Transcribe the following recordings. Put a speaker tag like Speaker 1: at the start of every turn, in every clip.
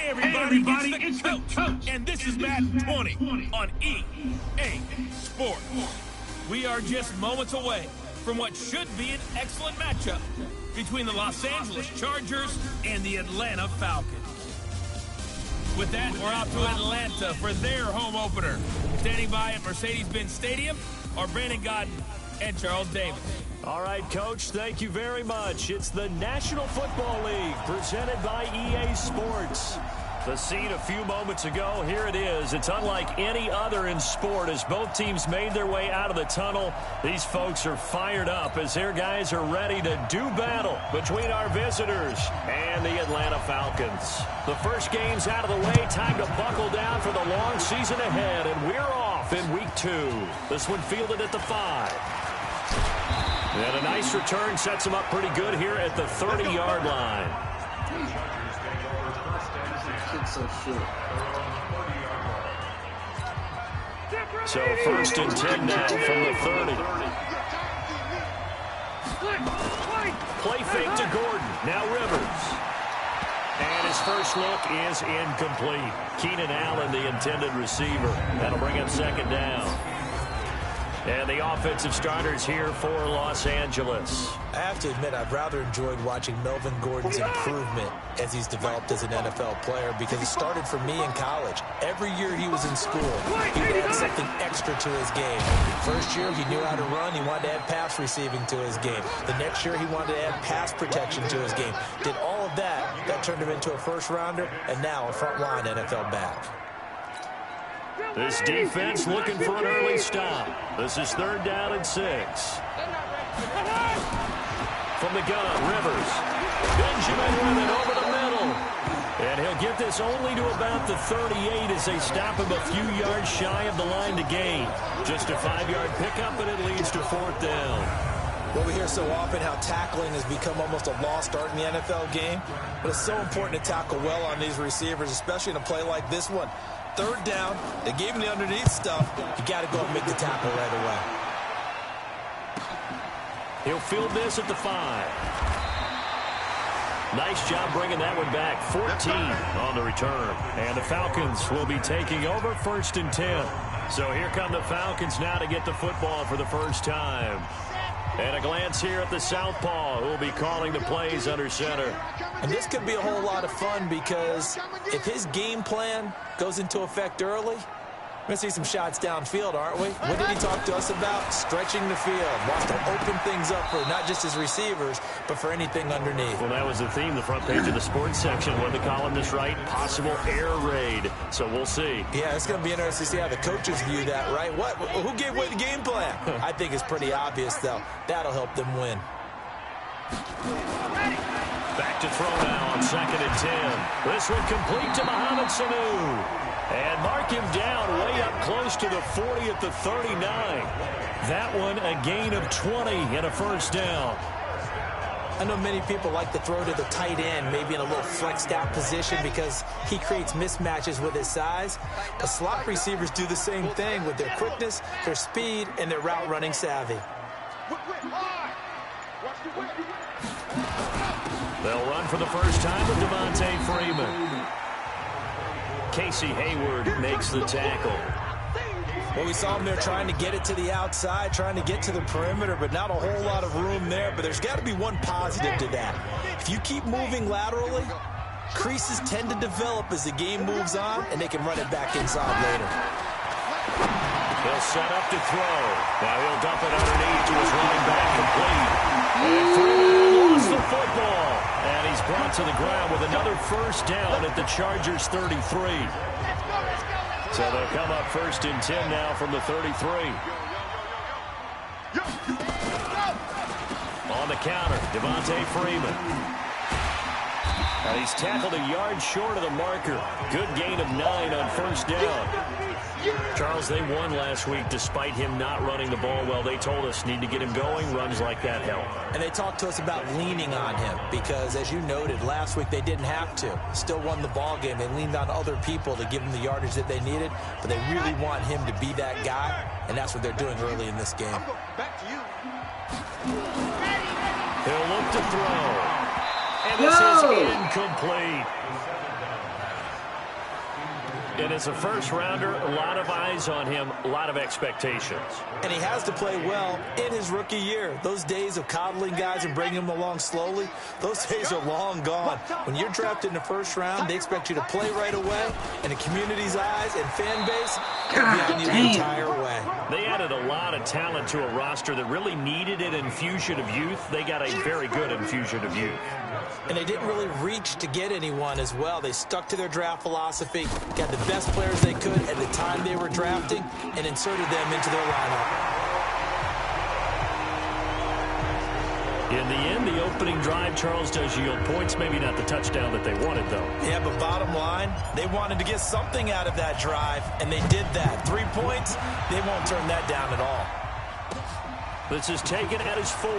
Speaker 1: everybody, it's the Coach, and this is Madden 20 on EA Sports. We are just moments away from what should be an excellent matchup between the Los Angeles Chargers and the Atlanta Falcons. With that, we're out to Atlanta for their home opener. Standing by at Mercedes-Benz Stadium are Brandon Godden and Charles Davis.
Speaker 2: All right, Coach, thank you very much. It's the National Football League presented by EA Sports. The scene a few moments ago, here it is. It's unlike any other in sport as both teams made their way out of the tunnel. These folks are fired up as their guys are ready to do battle between our visitors and the Atlanta Falcons. The first game's out of the way. Time to buckle down for the long season ahead, and we're off in week 2. This one fielded at the 5. And a nice return sets him up pretty good here at the 30-yard line. So first and 10 now from the 30. Play fake to Gordon. Now Rivers. And his first look is incomplete. Keenan Allen, the intended receiver. That'll bring him second down. And the offensive starters here for Los Angeles.
Speaker 3: I have to admit, I've rather enjoyed watching Melvin Gordon's improvement as he's developed as an NFL player because it started for me in college. Every year he was in school, he would add something extra to his game. First year, he knew how to run. He wanted to add pass receiving to his game. The next year, he wanted to add pass protection to his game. Did all of that. That turned him into a first-rounder and now a front-line NFL back.
Speaker 2: This defense looking for an early stop. This is 3rd down and 6. From the gun, Rivers. Benjamin with it over the middle. And he'll get this only to about the 38 as they stop him a few yards shy of the line to gain. Just a 5-yard pickup, and it leads to 4th down.
Speaker 3: Well, we hear so often how tackling has become almost a lost art in the NFL game. But it's so important to tackle well on these receivers, especially in a play like this one. 3rd down, they gave him the underneath stuff. You got to go and make the tackle right away.
Speaker 2: He'll field this at the 5. Nice job bringing that one back. 14 on the return. And the Falcons will be taking over 1st and 10. So here come the Falcons now to get the football for the first time. And a glance here at the southpaw, who will be calling the plays under center.
Speaker 3: And this could be a whole lot of fun because if his game plan goes into effect early, we're going to see some shots downfield, aren't we? What did he talk to us about? Stretching the field. Wants to open things up for not just his receivers, but for anything underneath.
Speaker 2: Well, that was the theme, the front page of the sports section. What the columnist write? Possible air raid. So we'll see.
Speaker 3: Yeah, it's going to be interesting to see how the coaches view that, right? What? Who gave away the game plan? I think it's pretty obvious, though. That'll help them win.
Speaker 2: Back to throw now on 2nd and 10. This one complete to Mohamed Sanu. And mark him down way up close to the 40 at the 39. That one a gain of 20 and a first down.
Speaker 3: I know many people like to throw to the tight end, maybe in a little flexed out position because he creates mismatches with his size. But slot receivers do the same thing with their quickness, their speed, and their route running savvy.
Speaker 2: They'll run for the first time with Devontae Freeman. Casey Hayward makes the tackle.
Speaker 3: Well, we saw him there trying to get it to the outside, trying to get to the perimeter, but not a whole lot of room there. But there's got to be one positive to that. If you keep moving laterally, creases tend to develop as the game moves on, and they can run it back inside later.
Speaker 2: He'll set up to throw. Now he'll dump it underneath to his running back complete. And Freeman lost the football. And he's brought to the ground with another first down at the Chargers' 33. So they'll come up 1st and 10 now from the 33. On the counter, Devontae Freeman. And he's tackled a yard short of the marker. Good gain of 9 on 1st down. Charles, they won last week despite him not running the ball well. They told us need to get him going. Runs like that help.
Speaker 3: And they talked to us about leaning on him because, as you noted, last week they didn't have to. Still won the ball game. They leaned on other people to give them the yardage that they needed, but they really want him to be that guy, and that's what they're doing early in this game.
Speaker 2: He'll look to throw. And this is incomplete. And as a first-rounder, a lot of eyes on him, a lot of expectations.
Speaker 3: And he has to play well in his rookie year. Those days of coddling guys and bringing them along slowly, those days are long gone. When you're drafted in the first round, they expect you to play right away, and the community's eyes and fan base will be on you the entire way.
Speaker 2: They added a lot of talent to a roster that really needed an infusion of youth. They got a very good infusion of youth.
Speaker 3: And they didn't really reach to get anyone as well. They stuck to their draft philosophy, got the best players they could at the time they were drafting, and inserted them into their lineup.
Speaker 2: In the end, the opening drive, Charles, does yield points. Maybe not the touchdown that they wanted, though.
Speaker 3: Yeah, but bottom line, they wanted to get something out of that drive, and they did that. 3 points, they won't turn that down at all.
Speaker 2: This is taken at his 4.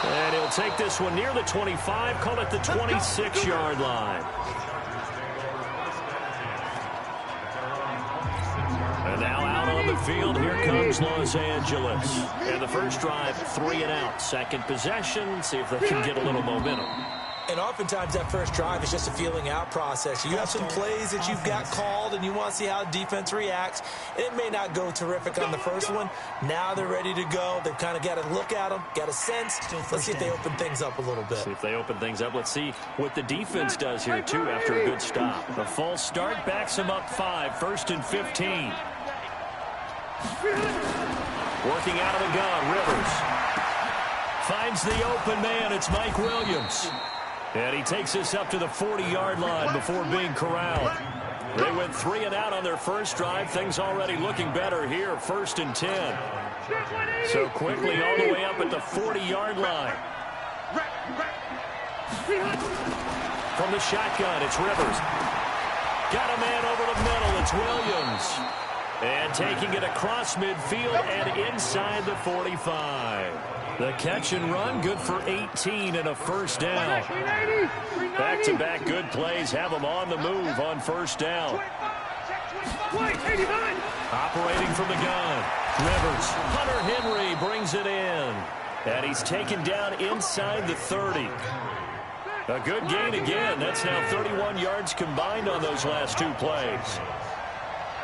Speaker 2: And he'll take this one near the 25, call it the 26-yard line. And now out on the field, here comes Los Angeles. And the first drive, 3 and out. Second possession, see if they can get a little momentum.
Speaker 3: And oftentimes that first drive is just a feeling out process. You have some plays that you've got called and you want to see how defense reacts. It may not go terrific on the first one. Now they're ready to go. They've kind of got to look at them, got a sense. Let's see if they open things up a little bit.
Speaker 2: See if they open things up. Let's see what the defense does here, too, after a good stop. The false start backs them up 5, 1st and 15. Working out of the gun, Rivers. Finds the open man. It's Mike Williams. And he takes us up to the 40-yard line before being corralled. They went 3 and out on their first drive. Things already looking better here, 1st and 10. So quickly all the way up at the 40-yard line. From the shotgun, it's Rivers. Got a man over the middle. It's Williams. And taking it across midfield and inside the 45. The catch and run, good for 18 and a first down. Back-to-back good plays have them on the move on first down. Operating from the gun. Rivers. Hunter Henry brings it in. And he's taken down inside the 30. A good gain again. That's now 31 yards combined on those last 2 plays.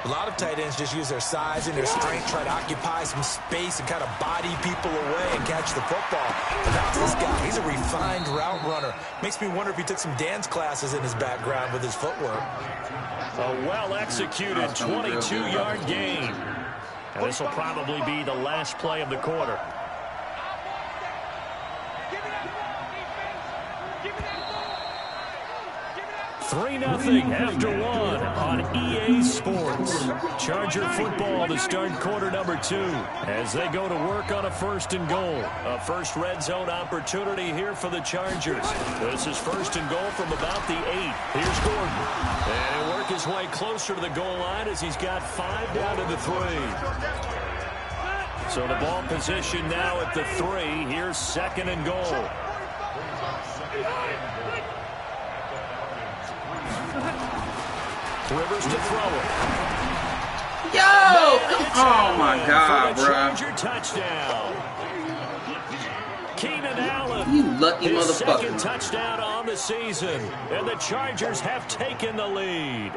Speaker 3: A lot of tight ends just use their size and their strength, try to occupy some space and kind of body people away and catch the football. But not this guy. He's a refined route runner. Makes me wonder if he took some dance classes in his background with his footwork.
Speaker 2: A well-executed 22-yard gain. And this will probably be the last play of the quarter. 3-0 after 1 on EA Sports. Charger football to start quarter number 2 as they go to work on a 1st and goal. A first red zone opportunity here for the Chargers. This is 1st and goal from about the 8. Here's Gordon. And he'll work his way closer to the goal line as he's got 5 down to the 3. So the ball position now at the 3. Here's 2nd and goal. Rivers to throw it.
Speaker 4: Yo! Oh my God, bro.
Speaker 2: Charger touchdown. Keenan Allen.
Speaker 4: You lucky
Speaker 2: his
Speaker 4: motherfucker.
Speaker 2: 2nd touchdown on the season. And the Chargers have taken the lead.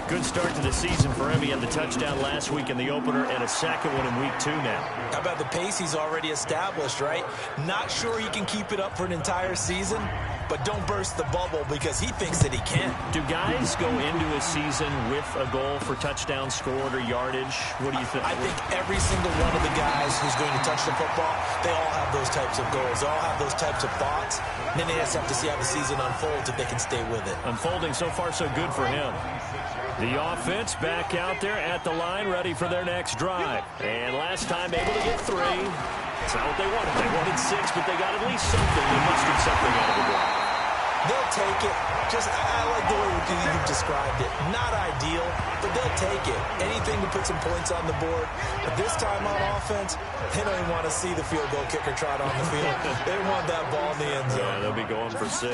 Speaker 2: Good start to the season for him. He had the touchdown last week in the opener and a 2nd one in week 2 now.
Speaker 3: How about the pace he's already established, right? Not sure he can keep it up for an entire season, but don't burst the bubble because he thinks that he can.
Speaker 2: Do guys go into a season with a goal for touchdown scored or yardage? What do you think?
Speaker 3: I think every single one of the guys who's going to touch the football, they all have those types of goals. They all have those types of thoughts. And then they just have to see how the season unfolds if they can stay with it.
Speaker 2: Unfolding so far so good for him. The offense back out there at the line, ready for their next drive. And last time able to get 3. It's not what they wanted. They wanted 6, but they got at least something. They mustered something out of the drive.
Speaker 3: They'll take it. I like the way you've described it. Not ideal, but they'll take it. Anything to put some points on the board. But this time on offense, they don't even want to see the field goal kicker trot on the field. They want that ball in the end zone.
Speaker 2: Yeah, they'll be going for 6.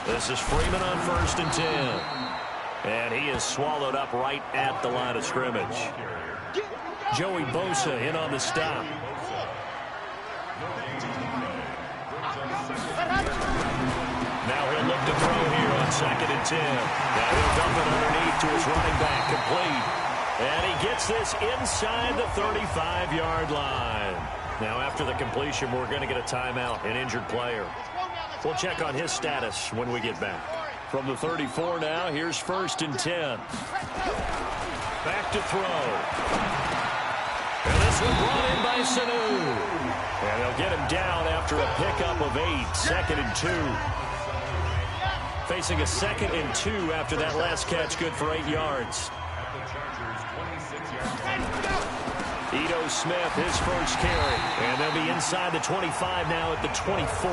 Speaker 2: This is Freeman on 1st and 10. And he is swallowed up right at the line of scrimmage. Joey Bosa in on the stop. Now he'll look to throw here on 2nd and 10. Now he'll dump it underneath to his running back, complete. And he gets this inside the 35-yard line. Now after the completion, we're going to get a timeout, an injured player. We'll check on his status when we get back. From the 34 now, here's 1st and 10. Back to throw. And this one brought in by Sanu. And they'll get him down after a pickup of 8, 2nd and 2. Facing a 2nd and 2 after that last catch, good for 8 yards. Ito Smith, his first carry. And they'll be inside the 25 now at the 24.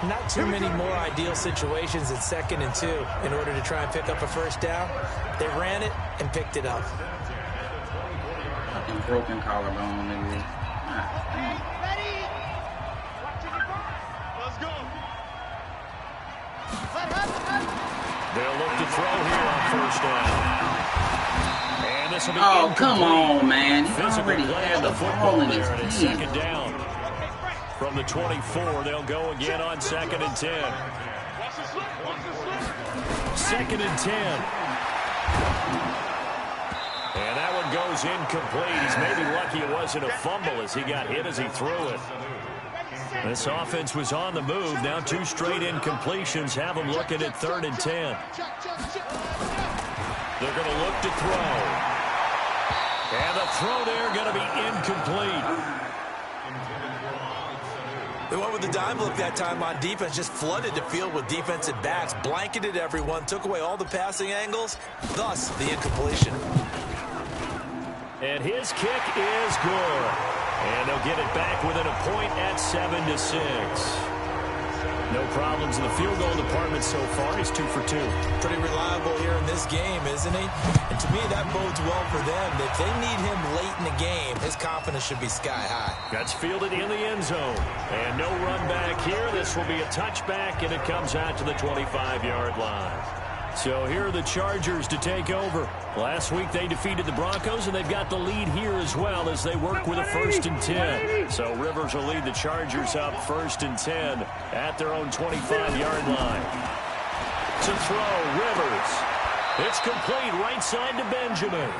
Speaker 3: Not too many more ideal situations at 2nd and 2 in order to try and pick up a first down. They ran it and picked it up.
Speaker 4: Fucking broken collarbone, nigga.
Speaker 5: Let's go.
Speaker 2: They'll look to throw here on 1st down. And this will be
Speaker 4: oh,
Speaker 2: incomplete.
Speaker 4: come on, man. He
Speaker 2: Physical
Speaker 4: already
Speaker 2: play
Speaker 4: had
Speaker 2: on
Speaker 4: the ball in his
Speaker 2: there, and it's
Speaker 4: hand.
Speaker 2: 2nd down. From the 24, they'll go again on 2nd and 10. 2nd and 10. And that one goes incomplete. He's maybe lucky it wasn't a fumble as he got hit as he threw it. This offense was on the move. Now 2 straight incompletions have them looking at 3rd and 10. They're going to look to throw. And the throw there going to be incomplete.
Speaker 3: They went with the dime look that time on defense, just flooded the field with defensive backs, blanketed everyone, took away all the passing angles, thus the incompletion.
Speaker 2: And his kick is good. And they'll get it back within a point at 7-6. No problems in the field goal department so far. He's 2 for 2.
Speaker 3: Pretty reliable here in this game, isn't he? And to me, that bodes well for them. If they need him late in the game, his confidence should be sky high.
Speaker 2: That's fielded in the end zone. And no run back here. This will be a touchback, and it comes out to the 25-yard line. So here are the Chargers to take over. Last week they defeated the Broncos, and they've got the lead here as well as they work with a 1st and 10. So Rivers will lead the Chargers up 1st and 10 at their own 25-yard line. To throw, Rivers. It's complete right side to Benjamin.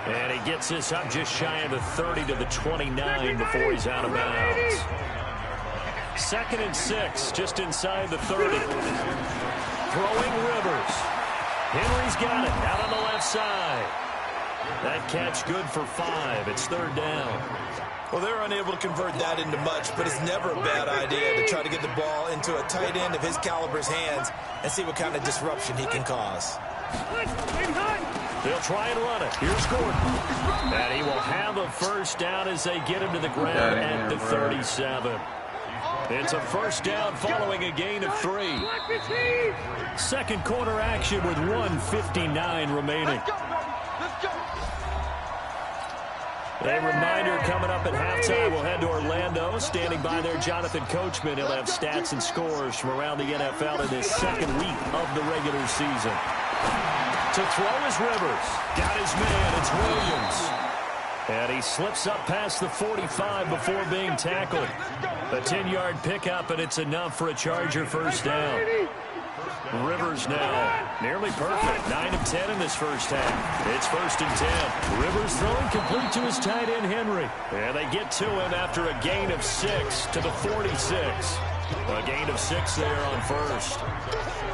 Speaker 2: And he gets this up just shy of the 30 to the 29 before he's out of bounds. 2nd and 6, just inside the 30. Throwing Rivers. Henry's got it out on the left side. That catch good for 5. It's 3rd down.
Speaker 3: Well, they're unable to convert that into much, but it's never a bad idea to try to get the ball into a tight end of his caliber's hands and see what kind of disruption he can cause.
Speaker 2: They'll try and run it. Here's Gordon. And he will have a first down as they get him to the ground at the 37. It's a first down following a gain of 3. Second quarter action with 1:59 remaining. A reminder coming up at halftime, we'll head to Orlando. Standing by there, Jonathan Coachman. He'll have stats and scores from around the NFL in this second week of the regular season. To throw is Rivers. Got his man. It's Williams. And he slips up past the 45 before being tackled. A 10-yard pickup, and it's enough for a Charger first down. Rivers now nearly perfect. 9 of 10 in this first half. It's 1st and 10. Rivers throwing complete to his tight end, Henry. And they get to him after a gain of 6 to the 46. A gain of 6 there on 1st.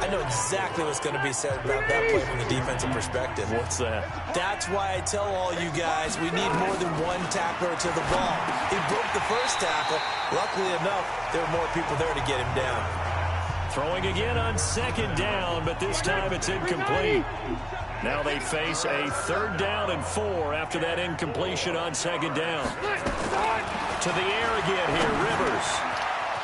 Speaker 3: I know exactly what's going to be said about that play from the defensive perspective.
Speaker 2: What's that?
Speaker 3: That's why I tell all you guys we need more than one tackler to the ball. He broke the first tackle. Luckily enough, there were more people there to get him down.
Speaker 2: Throwing again on 2nd down, but this time it's incomplete. Now they face a 3rd down and 4 after that incompletion on 2nd down. To the air again here, Rivers.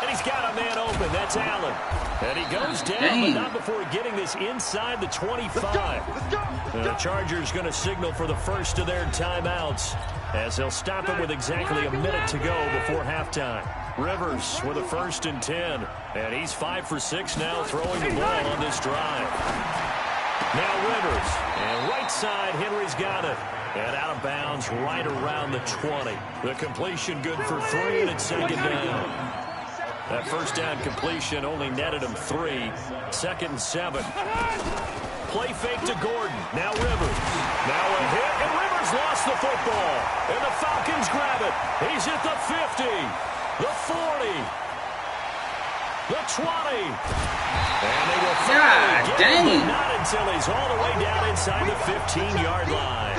Speaker 2: And he's got a man open. That's Allen. And he goes down, but not before getting this inside the 25. The Chargers going to signal for the first of their timeouts as they'll stop it with exactly a minute to go before halftime. Rivers with a 1st and 10. And he's 5 for 6 now throwing the ball on this drive. Now Rivers. And right side, Henry's got it. And out of bounds right around the 20. The completion good for 3, and it's 2nd down. That first down completion only netted him 3. 2nd and 7. Play fake to Gordon. Now Rivers. Now a hit, and Rivers lost the football. And the Falcons grab it. He's at the 50, the 40, the 20. And they will finally get him, but not until he's all the way down inside the 15-yard line.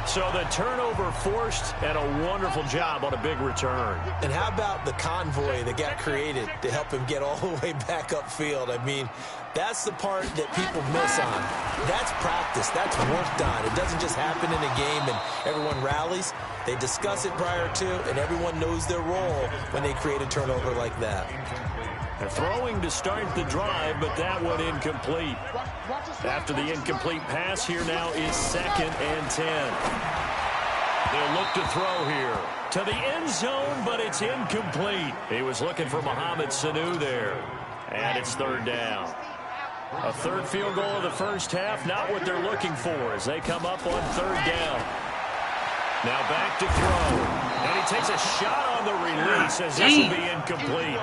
Speaker 2: So the turnover forced, and a wonderful job on a big return.
Speaker 3: And how about the convoy that got created to help him get all the way back upfield? I mean, that's the part that people miss on. That's practice. That's work done. It doesn't just happen in a game and everyone rallies. They discuss it prior to, and everyone knows their role when they create a turnover like that.
Speaker 2: They're throwing to start the drive, but that one incomplete. After the incomplete pass, here now is 2nd and 10. They'll look to throw here to the end zone, but it's incomplete. He was looking for Mohamed Sanu there, and it's 3rd down. A 3rd field goal of the first half, not what they're looking for as they come up on 3rd down. Now back to throw, and he takes a shot on the release as this will be incomplete.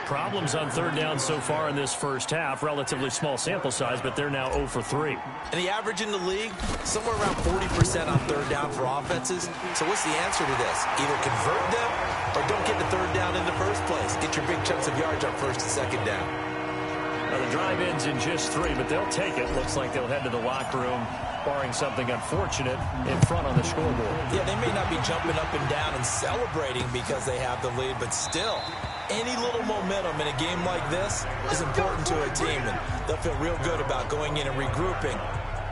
Speaker 2: Problems on 3rd down so far in this first half. Relatively small sample size, but they're now 0 for 3.
Speaker 3: And the average in the league, somewhere around 40% on 3rd down for offenses. So what's the answer to this? Either convert them or don't get the 3rd down in the first place. Get your big chunks of yards on 1st and 2nd down.
Speaker 2: Now the drive ends in just 3, but they'll take it. Looks like they'll head to the locker room, barring something unfortunate in front on the scoreboard.
Speaker 3: Yeah, they may not be jumping up and down and celebrating because they have the lead, but still, any little momentum in a game like this is important to a team, and they'll feel real good about going in and regrouping,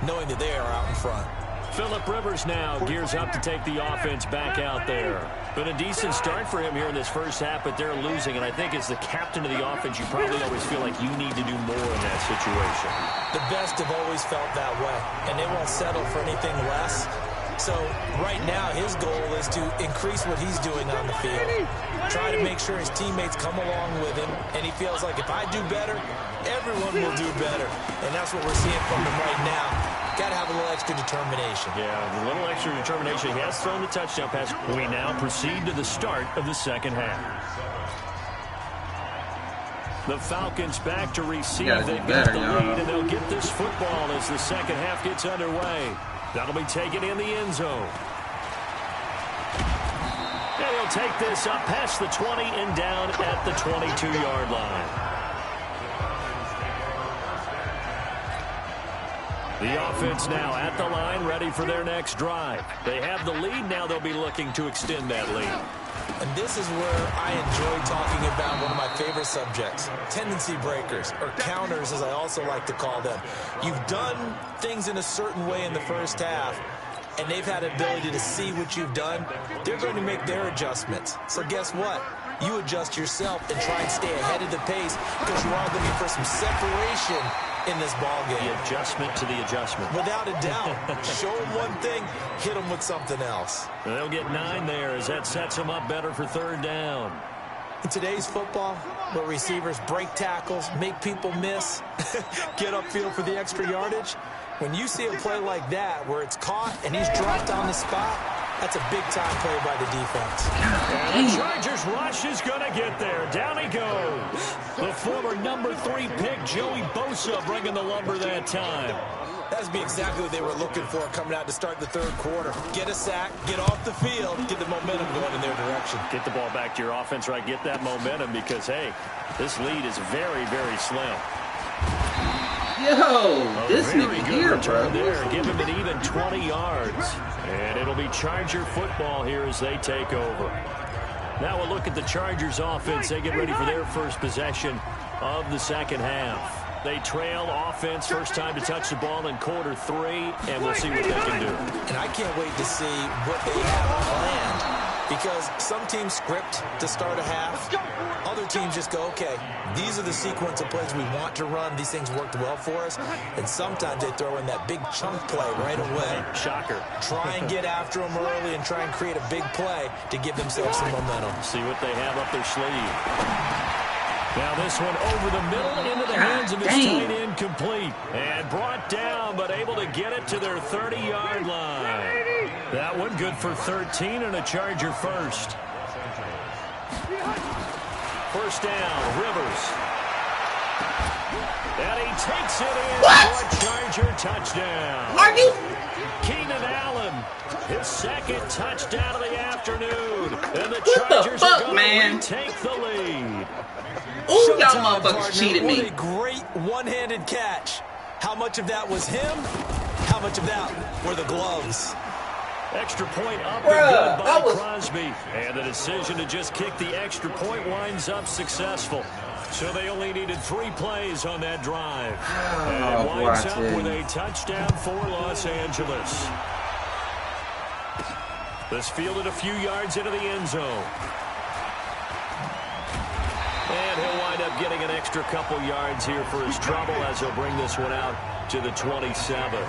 Speaker 3: knowing that they are out in front.
Speaker 2: Phillip Rivers now gears up to take the offense back out there. Been a decent start for him here in this first half, but they're losing, and I think as the captain of the offense, you probably always feel like you need to do more in that situation.
Speaker 3: The best have always felt that way, and they won't settle for anything less. So right now, his goal is to increase what he's doing on the field, try to make sure his teammates come along with him, and he feels like if I do better, everyone will do better. And that's what we're seeing from him right now. Got to have a little extra determination.
Speaker 2: Yeah, a little extra determination. He has thrown the touchdown pass. We now proceed to the start of the second half. The Falcons back to receive. They've got the lead, and they'll get this football as the second half gets underway. That'll be taken in the end zone. And he'll take this up past the 20 and down at the 22-yard line. The offense now at the line, ready for their next drive. They have the lead. Now they'll be looking to extend that lead.
Speaker 3: And this is where I enjoy talking about one of my favorite subjects, tendency breakers, or counters as I also like to call them. You've done things in a certain way in the first half, and they've had the ability to see what you've done. They're going to make their adjustments. So guess what? You adjust yourself and try and stay ahead of the pace because you are looking for some separation in this ball game.
Speaker 2: The adjustment to the adjustment.
Speaker 3: Without a doubt. Show them one thing, hit them with something else.
Speaker 2: They'll get 9 there as that sets them up better for 3rd down.
Speaker 3: In today's football, where receivers break tackles, make people miss, get upfield for the extra yardage, when you see a play like that where it's caught and he's dropped on the spot, that's a big-time play by the defense.
Speaker 2: And the Chargers rush is going to get there. Down he goes. The former number 3 pick, Joey Bosa, bringing the lumber that time.
Speaker 3: That'd be exactly what they were looking for coming out to start the 3rd quarter. Get a sack, get off the field, get the momentum going in their direction.
Speaker 2: Get the ball back to your offense, right? Get that momentum because, hey, this lead is very, very slim.
Speaker 4: Yo, this nigga here, bro.
Speaker 2: There, give him an even 20 yards. And it'll be Charger football here as they take over. Now we'll look at the Chargers offense. They get ready for their first possession of the second half. They trail offense, first time to touch the ball in quarter 3, and we'll see what they can do.
Speaker 3: And I can't wait to see what they have planned, because some teams script to start a half. Other teams just go, okay, these are the sequence of plays we want to run. These things worked well for us. And sometimes they throw in that big chunk play right away.
Speaker 2: Shocker.
Speaker 3: Try and get after them early and try and create a big play to give themselves some momentum.
Speaker 2: See what they have up their sleeve. Now this one over the middle into the hands of his tight end, complete. And brought down, but able to get it to their 30-yard line. That one good for 13 and a Charger first. first down. Rivers. And he takes it in for a Charger touchdown.
Speaker 4: Marky?
Speaker 2: Keenan Allen, his second touchdown of the afternoon. And the
Speaker 4: What the
Speaker 2: Chargers
Speaker 4: fuck,
Speaker 2: are going
Speaker 4: man?
Speaker 2: to take the lead.
Speaker 4: Ooh, y'all
Speaker 3: Showtime,
Speaker 4: motherfuckers
Speaker 3: partner.
Speaker 4: cheated me.
Speaker 3: What a great one-handed catch. How much of that was him? How much of that were the gloves?
Speaker 2: Extra point up
Speaker 4: Bruh,
Speaker 2: and good by Crosby. And the decision to just kick the extra point winds up successful. So they only needed 3 plays on that drive. And it winds up with a touchdown for Los Angeles. This fielded a few yards into the end zone. And he'll wind up getting an extra couple yards here for his trouble as he'll bring this one out to the 27.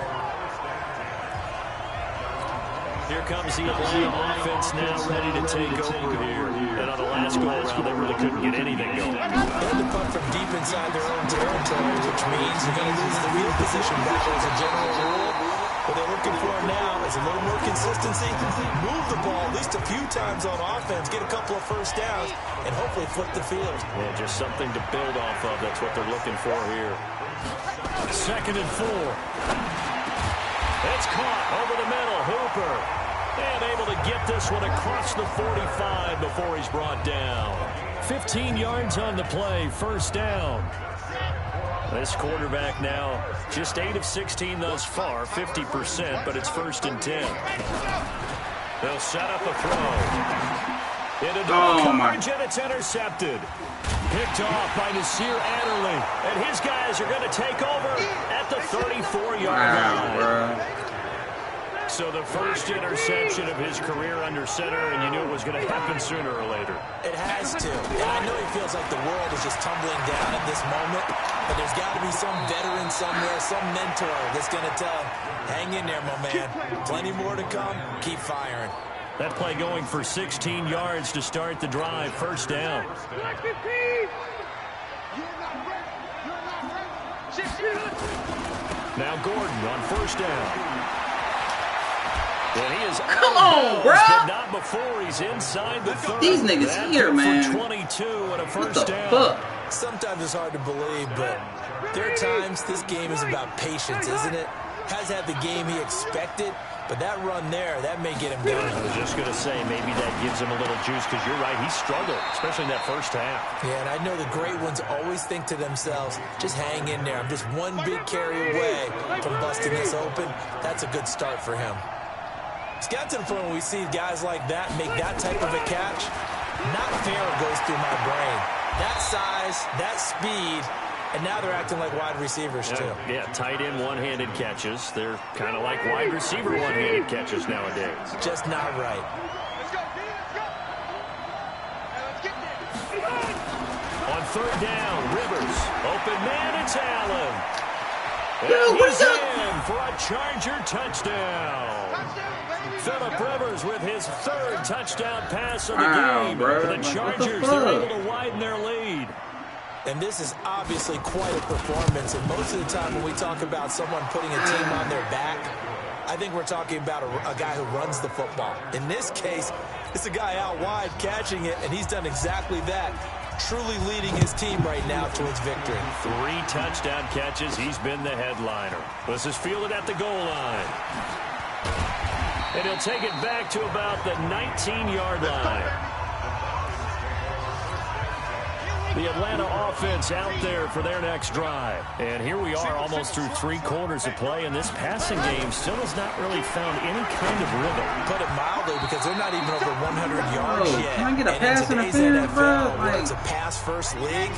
Speaker 2: Here comes the Atlanta offense now ready to take over here. And on the last go-around, they really couldn't get anything going.
Speaker 3: They had to punt from deep inside their own territory, which means you're going to lose the field position battle as a general rule. What they're looking for now is a little more consistency. Move the ball at least a few times on offense, get a couple of first downs, and hopefully flip the field.
Speaker 2: Yeah, just something to build off of. That's what they're looking for here. 2nd and 4. It's caught over the middle. Hooper. And able to get this one across the 45 before he's brought down. 15 yards on the play. First down. This quarterback now just 8 of 16 thus far. 50%, but it's 1st and 10. They'll set up a throw. Into coverage, and it's intercepted. Picked off by Nasir Adderley. And his guys are going to take over at the 34-yard line. So the first interception of his career under center, and you knew it was going to happen sooner or later.
Speaker 3: It has to. And I know he feels like the world is just tumbling down at this moment, but there's got to be some veteran somewhere, some mentor that's going to tell him, hang in there, my man. Plenty more to come. Keep firing.
Speaker 2: That play going for 16 yards to start the drive. First down. Now Gordon on first down. And he is
Speaker 4: Come on, bro.
Speaker 2: But not before he's inside the 30.
Speaker 4: These niggas here, man.
Speaker 2: For 22 and a first
Speaker 4: What the
Speaker 2: down.
Speaker 4: fuck?
Speaker 3: Sometimes it's hard to believe, but there are times this game is about patience, isn't it? Has had the game he expected, but that run there, that may get him going.
Speaker 2: I was just going to say, maybe that gives him a little juice, because you're right, he struggled, especially in that first half.
Speaker 3: Yeah, and I know the great ones always think to themselves, just hang in there. I'm just one big carry away from busting this open. That's a good start for him. It's got to the point when we see guys like that make that type of a catch. Not fair goes through my brain. That size, that speed, and now they're acting like wide receivers too.
Speaker 2: Yeah, tight end one-handed catches. They're kind of like wide receiver one-handed catches nowadays.
Speaker 3: Just not right.
Speaker 2: On third down, Rivers. Open man, it's Allen.
Speaker 4: Yo,
Speaker 2: And
Speaker 4: what's
Speaker 2: he's
Speaker 4: up?
Speaker 2: in for a Charger touchdown. Phillip Rivers with his 3rd touchdown pass of the game.
Speaker 4: Bro.
Speaker 2: The
Speaker 4: Like,
Speaker 2: Chargers,
Speaker 4: what the
Speaker 2: they're
Speaker 4: fuck?
Speaker 2: able to widen their lead.
Speaker 3: And this is obviously quite a performance. And most of the time when we talk about someone putting a team on their back, I think we're talking about a guy who runs the football. In this case, it's a guy out wide catching it, and he's done exactly that. Truly leading his team right now towards victory.
Speaker 2: 3 touchdown catches. He's been the headliner. This is fielded at the goal line. And he'll take it back to about the 19-yard line. The Atlanta offense out there for their next drive. And here we are almost through 3 quarters of play, and this passing game still has not really found any kind of rhythm.
Speaker 3: Put it mildly, because they're not even over 100 yards
Speaker 4: Bro,
Speaker 3: yet.
Speaker 4: can I get a
Speaker 3: And
Speaker 4: pass
Speaker 3: in today's
Speaker 4: interference, bro?
Speaker 3: NFL, where
Speaker 4: Like-
Speaker 3: it's a pass-first league,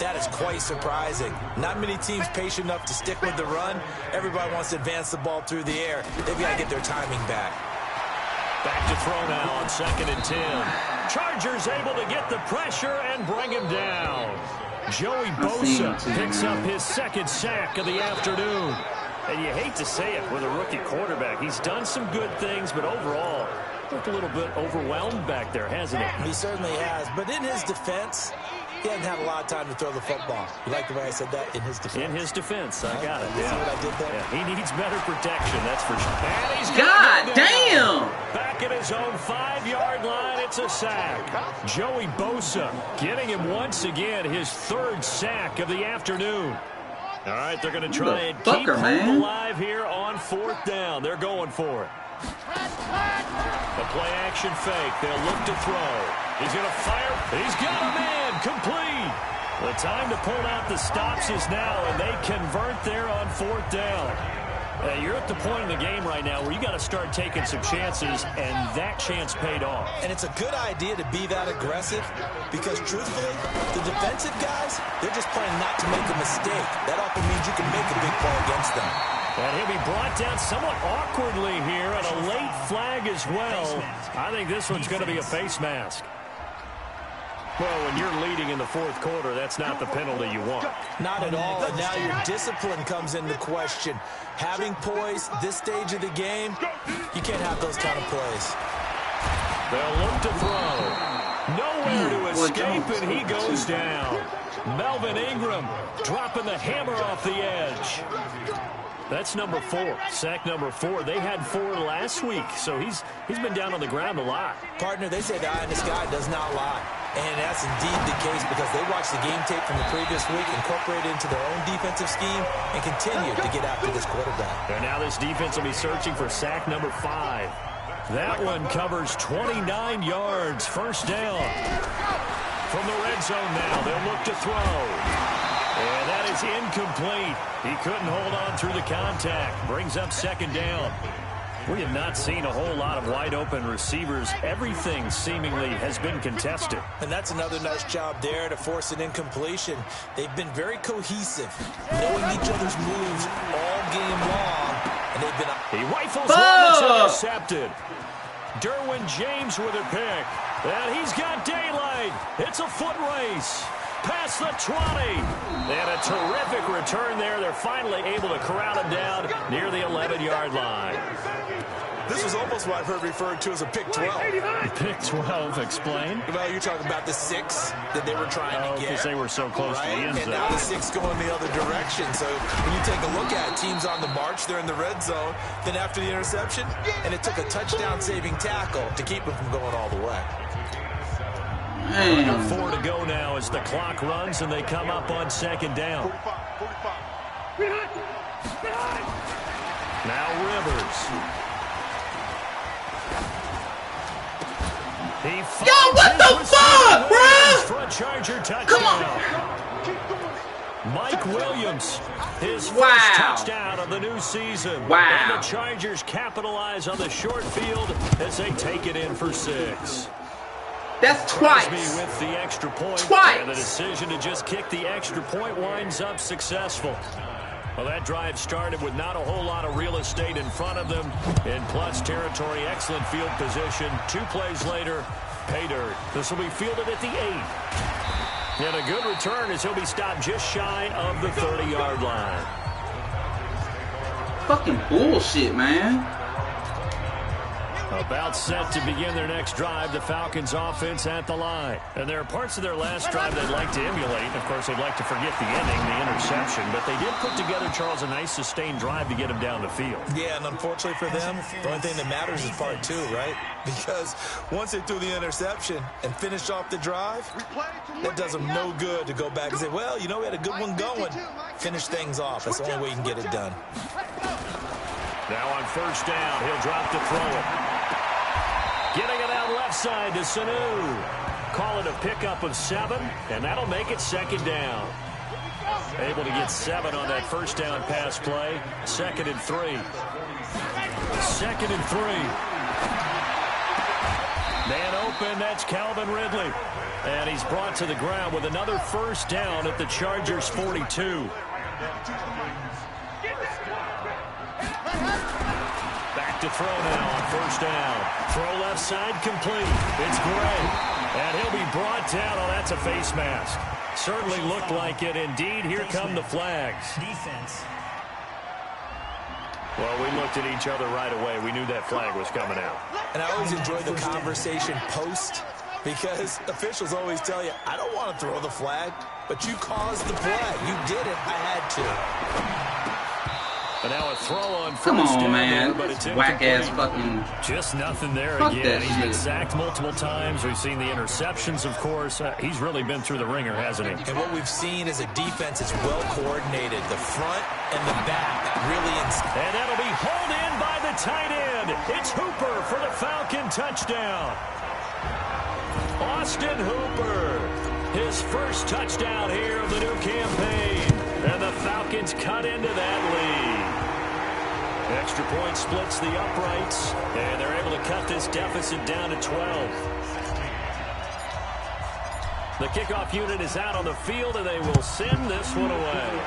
Speaker 3: that is quite surprising. Not many teams patient enough to stick with the run. Everybody wants to advance the ball through the air. They've got to get their timing back.
Speaker 2: Back to throw now on 2nd and 10. Chargers able to get the pressure and bring him down. Joey Bosa picks up his 2nd sack of the afternoon. And you hate to say it with a rookie quarterback. He's done some good things, but overall, looked a little bit overwhelmed back there, hasn't he?
Speaker 3: He certainly has. But in his defense, he hasn't had a lot of time to throw the football. You like the way I said that? In his defense.
Speaker 2: In his defense, I got it.
Speaker 3: You see what I did there?
Speaker 2: Yeah, he needs better protection, that's for sure. And he's
Speaker 4: God
Speaker 2: got it down.
Speaker 4: damn!
Speaker 2: Back in his his own 5-yard line. It's a sack. Joey Bosa getting him once again his 3rd sack of the afternoon. All right, they're going to try and keep him alive here on 4th down. They're going for it. The play-action fake. They'll look to throw. He's going to fire. He's got a man. Complete. The time to pull out the stops is now, and they convert there on 4th down. You're at the point in the game right now where you got to start taking some chances, and that chance paid off.
Speaker 3: And it's a good idea to be that aggressive because, truthfully, the defensive guys, they're just playing not to make a mistake. That often means you can make a big play against them.
Speaker 2: And he'll be brought down somewhat awkwardly here, and a late flag as well. I think this one's going to be a face mask. Well, when you're leading in the 4th quarter, that's not the penalty you want.
Speaker 3: Not at all, and now your discipline comes into question. Having poise this stage of the game, you can't have those kind of plays.
Speaker 2: They'll look to throw. Nowhere to escape, and he goes down. Melvin Ingram dropping the hammer off the edge. That's number 4, sack number 4. They had 4 last week, so he's been down on the ground a lot.
Speaker 3: Partner, they say the eye in the sky does not lie. And that's indeed the case because they watched the game tape from the previous week, incorporated into their own defensive scheme, and continued to get after this quarterback.
Speaker 2: And now this defense will be searching for sack number 5. That one covers 29 yards. 1st down. From the red zone now, they'll look to throw. And that is incomplete. He couldn't hold on through the contact. Brings up 2nd down. We have not seen a whole lot of wide-open receivers. Everything seemingly has been contested.
Speaker 3: And that's another nice job there to force an incompletion. They've been very cohesive, knowing each other's moves all game long. And they've been...
Speaker 2: He rifles one that's intercepted. Derwin James with a pick. And he's got daylight. It's a foot race. Past the 20. And a terrific return there. They're finally able to corral him down near the 11-yard line.
Speaker 3: This is almost what I've heard referred to as a pick 12.
Speaker 2: Pick 12, explain.
Speaker 3: Well, you're talking about the 6 that they were trying to get.
Speaker 2: Because they were so close to the end zone.
Speaker 3: And now the 6 going the other direction. So when you take a look at it, teams on the march, they're in the red zone. Then after the interception, and it took a touchdown-saving tackle to keep them from going all the way.
Speaker 2: 4 to go now as the clock runs and they come up on 2nd down. Now Rivers.
Speaker 4: Yo, what the fuck, bro?
Speaker 2: For a Charger touchdown.
Speaker 4: Come on.
Speaker 2: Mike Williams, his first touchdown of the new season.
Speaker 4: Wow.
Speaker 2: And the Chargers capitalize on the short field as they take it in for 6.
Speaker 4: That's twice.
Speaker 2: With the extra point.
Speaker 4: Twice.
Speaker 2: And the decision to just kick the extra point winds up successful. Well, that drive started with not a whole lot of real estate in front of them. In plus territory, excellent field position. 2 plays later, pay dirt. This will be fielded at the 8. And a good return as he'll be stopped just shy of the 30-yard line.
Speaker 4: Fucking bullshit, man.
Speaker 2: About set to begin their next drive, the Falcons offense at the line. And there are parts of their last drive they'd like to emulate. Of course, they'd like to forget the ending, the interception. But they did put together, Charles, a nice sustained drive to get him down the field.
Speaker 3: Yeah, and unfortunately for them, the only thing that matters is part 2, right? Because once they threw the interception and finished off the drive, that does them no good to go back and say, well, you know, we had a good one going. Finish things off. That's the only way you can get it done.
Speaker 2: Now on 1st down, he'll drop to throw it. Getting it out left side to Sanu. Call it a pickup of 7, and that'll make it 2nd down. Able to get 7 on that 1st down pass play. 2nd and 3. 2nd and 3. Man open, that's Calvin Ridley. And he's brought to the ground with another 1st down at the Chargers' 42. Back to throw now on 1st down. Throw left side complete. It's Gray. And he'll be brought down. Oh, that's a face mask. Certainly looked like it. Indeed, here come the flags.
Speaker 5: Defense.
Speaker 2: Well, we looked at each other right away. We knew that flag was coming out.
Speaker 3: And I always enjoy the conversation post because officials always tell you, I don't want to throw the flag, but you caused the play. You did it. I had to.
Speaker 2: And now a throw on
Speaker 4: Come
Speaker 2: first
Speaker 4: on,
Speaker 2: down
Speaker 4: man.
Speaker 2: there, but it's
Speaker 4: Whack-ass
Speaker 2: incomplete.
Speaker 4: fucking...
Speaker 2: Just nothing there
Speaker 4: Fuck
Speaker 2: again.
Speaker 4: that
Speaker 2: He's been
Speaker 4: shit.
Speaker 2: sacked multiple times. We've seen the interceptions, of course. He's really been through the ringer, hasn't he?
Speaker 3: And what we've seen is a defense is well coordinated. The front and the back really
Speaker 2: And that'll be hauled in by the tight end. It's Hooper for the Falcon touchdown. Austin Hooper, his first touchdown here of the new campaign. And the Falcons cut into that lead. Extra point splits the uprights, and they're able to cut this deficit down to 12. The kickoff unit is out on the field, and they will send this one away.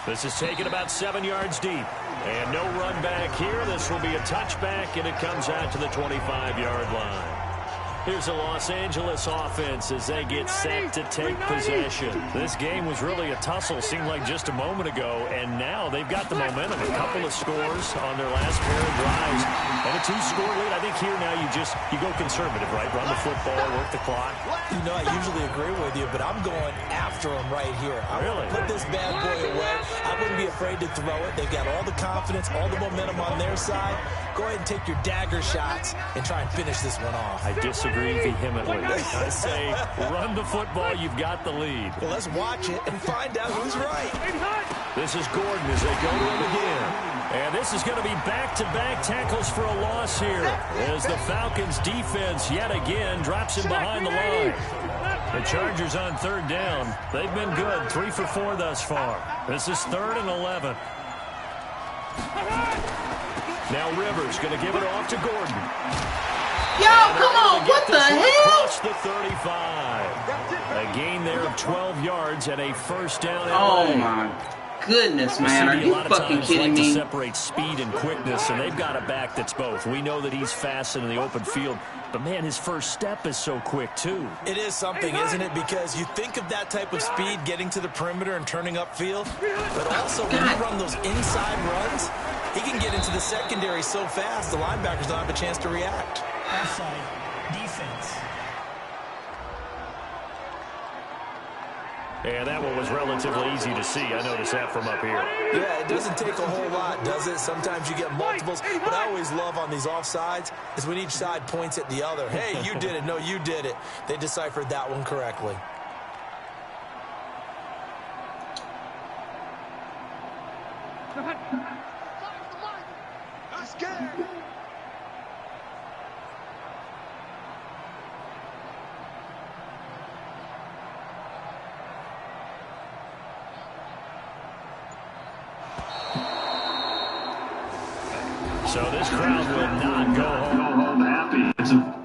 Speaker 2: This is taken about 7 yards deep. And no run back here. This will be a touchback, and it comes out to the 25-yard line. Here's the Los Angeles offense as they get set to take possession. This game was really a tussle, seemed like just a moment ago, and now they've got the momentum. A couple of scores on their last pair of drives, and a 2-score lead. I think here now you go conservative, right? Run the football, work the clock.
Speaker 3: You know, I usually agree with you, but I'm going after him right here. I
Speaker 2: Really?
Speaker 3: put this bad boy away. I wouldn't be afraid to throw it. They've got all the confidence, all the momentum on their side. Go ahead and take your dagger shots and try and finish this one off.
Speaker 2: I disagree vehemently. I say run the football. You've got the lead.
Speaker 3: Well, let's watch it and find out who's right.
Speaker 2: This is Gordon as they go to him again. And this is going to be back-to-back tackles for a loss here as the Falcons defense yet again drops him behind the line. The Chargers on third down. They've been good. 3 for 4 thus far. This is 3rd and 11. Now Rivers going to give it off to Gordon.
Speaker 4: Yo, come on, what the hell?
Speaker 2: Across the 35. A gain there of 12 yards and a first down.
Speaker 4: Oh my goodness, man. Are you fucking kidding me?
Speaker 2: To separate speed and quickness, and they've got a back that's both. We know that he's fast in the open field, but man, his first step is so quick too.
Speaker 3: It is something, isn't it? Because you think of that type of speed getting to the perimeter and turning upfield, but also when you run those inside runs, he can get into the secondary so fast the linebackers don't have a chance to react.
Speaker 5: Offside defense.
Speaker 2: And that one was relatively easy to see. I noticed that from up here.
Speaker 3: Yeah, it doesn't take a whole lot, does it? Sometimes you get multiples, but I always love on these offsides is when each side points at the other. Hey, you did it. No, you did it. They deciphered that one correctly.
Speaker 6: I'm scared.
Speaker 2: So this crowd will not go home happy. It's a